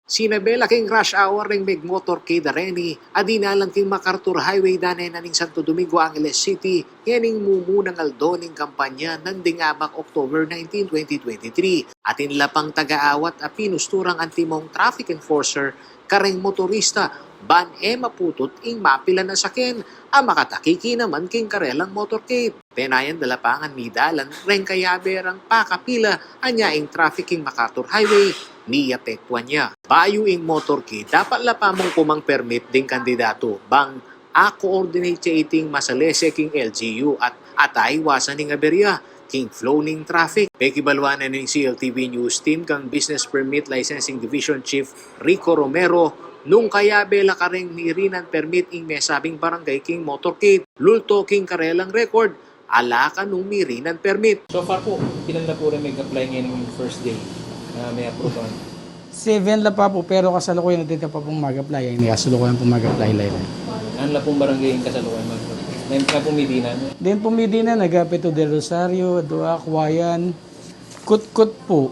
Sinabela king rush hour ring meg motorcade areni, adinalang king MacArthur Highway danay naning Santo Domingo, Angeles City, yaning mumunang aldoning kampanya ng dingabak October 19, 2023. Atin lapang tagaawat a pinusturang antimong traffic enforcer kareng motorista ban maputot ing mapila na saken a makatakiki naman king karelang motorcade. Penayan dalapangan mi dalan reng kayaberang pakapila anya ing traffic king MacArthur Highway ni apektuan niya. Bayo ing motorcade, dapat lapamong kumang permit ding kandidato bang coordinating masalese king LGU at ataywasan ning aberya king flow ning traffic. Pekibalwanan ng CLTV News Team kang Business Permit Licensing Division Chief Rico Romero nung kaya bela kareng mirinan permit ing mesabing barangay king motorcade. Lulto king karelang record, ala ka nung mirinan permit. So far po, ilan na po rin mag-apply ngayon yung first day na may approve on? 7 la pa po, pero kasalukuyan natin pa pong mag-apply. Hindi kasalukuyan pong mag-apply lang. Ano na pong barangay yung kasalukuyan mag-apply? Ngayon ka po Medina? Din po Medina, nag-Apito del Rosario, Duac, Wayan, Kut-Kut po.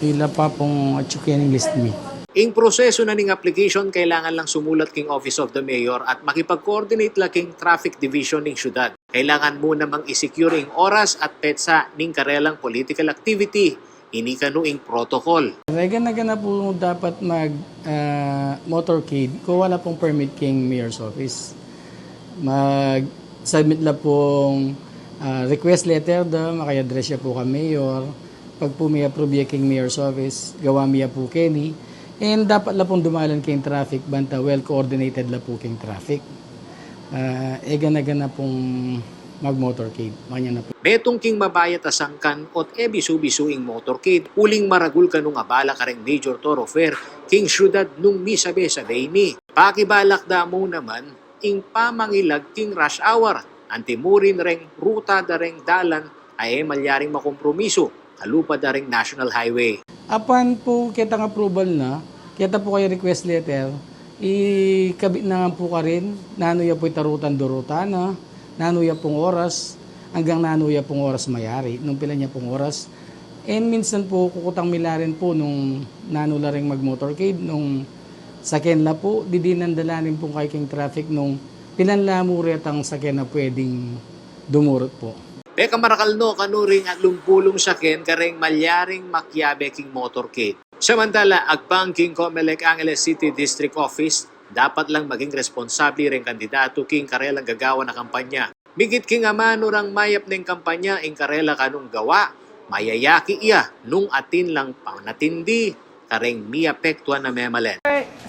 Ila pa pong atsukian ng list me. Ing proseso na ning application, kailangan lang sumulat king Office of the Mayor at makipag-coordinate lang king Traffic Division ning syudad. Kailangan muna mang isecure ing oras at petsa ning karelang political activity. Ini kanuing protocol. Gana po dapat mag-motorcade kung wala pong permit king Mayor's Office. Mag-submit lang pong request letter doon, maki-address siya po ka Mayor. Pag po may approve king Mayor's Office, gawa miya po Kenny. And dapat lang pong dumalan king traffic, banta well-coordinated lang po king traffic. Gana pong mag-motorcade. Manya na po. Betong king mabayat asangkan ot bisu-bisu ing motorcade, uling maragul kanung abala kareng major thoroughfare king syudad nung misabe-sabe ni. Pakibalak damo naman ing pamangilag king rush hour. Antimurin reng ruta dareng dalan ay malyaring makompromiso, kalupa dareng national highway. Apan po kitang approval na, kita po kayo request letter, ikabit na po ka rin, nanuya po itarutan durutan na, nanuya pong oras, hanggang nanuya pong oras mayari, nung pila niya pong oras. And minsan po, kukutang milarin po nung nanula rin mag-motorcade, nung sakyan la po, didinandalanin po kay king traffic nung pilanlamurit ang sakyan na pwedeng dumurot po. Peka marakalno kanuring at lumpulong sakyan kareng malyaring makyabe king motorcade. Samantala, agpang king Comelec Angeles City District Office, dapat lang maging responsable rin kandidato king karelang gagawa na kampanya. Migit king amano rang mayap ng kampanya ing karela kanung gawa, mayayaki iya nung atin lang panatindi kareng miapektuan na memalen.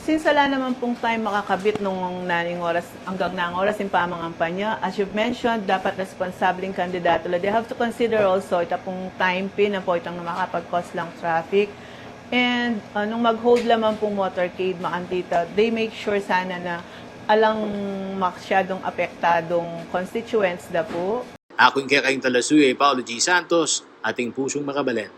Since wala naman pong time makakabit nung naning oras, hanggang naang oras yung pamang kampanya, as you've mentioned, dapat responsabling kandidato. They have to consider also ita pong time pin na po itang makapag-cause lang traffic. And nung mag-hold lamang pong motorcade, makantita, they make sure sana na alang masyadong apektadong constituents na po. Ako yung kayong talasuy ay Paulo G. Santos, ating pusong makabalen.